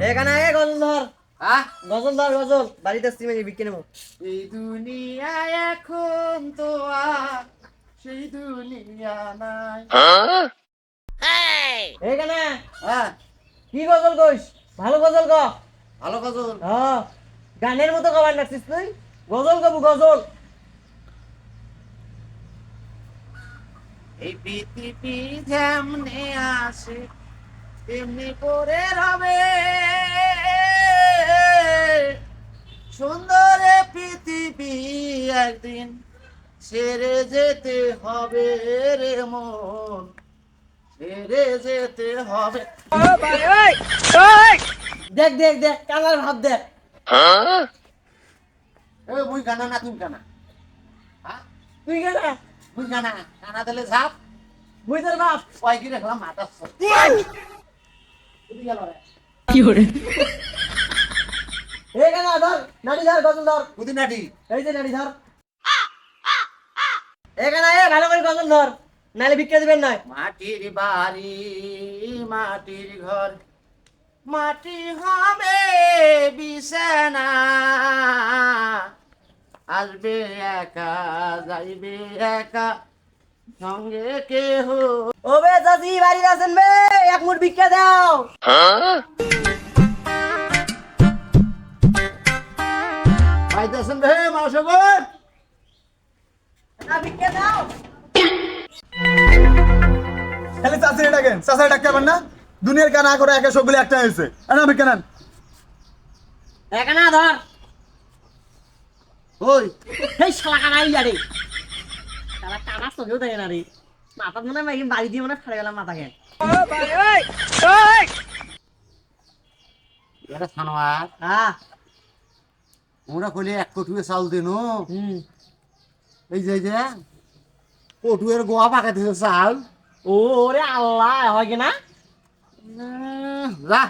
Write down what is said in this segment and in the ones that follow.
এখানে গজল ধর। হ্যাঁ গজল ধর, গজল বাড়িতে আসছি মানে বিক্রি নেবো। এই দুনিয়ায় এখন তো আর সেই দুনিয়া নাই। এখানে হ্যাঁ কি গজল কইস? ভালো গজল গ। ভালো গজল। হ্যাঁ, গানের মতো কবার নাচছিস তুই? গজল কবু গজল। এই পৃথিবী যেমনে আসে তেমনি করে রবে, সুন্দর এ পৃথিবী একদিন ছেড়ে যেতে হবে রে মন, ছেড়ে যেতে হবে। দেখ দেখ দেখ, কালার ভাব দেখ। এ মুই গানা না তুমি গানা। হ্যাঁ তুই কেনা? মুই গানা গানা দিলে ঝাপ মুই তোর বাপ। কয় কি রাখলাম মাথা গেল রে। এখানে ধর, নাড়ি ধর, গজল ধর। বুদ্ধি নাটি এই যে নাড়ি ধর। এখানে ভালো করে গজল ধর, নাহলে বিক্রি দিবেন নয়। মাটির বাড়ি মাটির ঘর মাটি হবে বিছানা, আসবে একা যাইবে একা সঙ্গে কেহ। ও বে চাচি, বাড়িতে আছেন বে? এক মুঠ বিক্রি দাও। পাইতেছেন রে মাসে বোন? না, বিক্রি দাও। খালি চাষির ডাকেন, চাষার ডাকতে পারেন না? দুনিয়ার কানা করে একে সবগুলো একটা হয়েছে। না আমি কেন এখানে ধর। ওই এই শালা কানাই যারে, শালা কানা চোখেও দেখে না রে। মাথা মনে হয় বাড়ি দিয়ে মনে ফাড়ে গেলাম মাথা কেন। এটা সানোয়ার হ্যাঁ। ওরা কইলে এক কটুয়ে চাউল দেন। এই যে কটুয়ের গোয়া পাকা দিছে চাল। ওরে আল্লাহ, হয় কি না? যা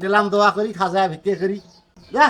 দিলাম দোয়া করি খাজা ভিক্ষে করি যা।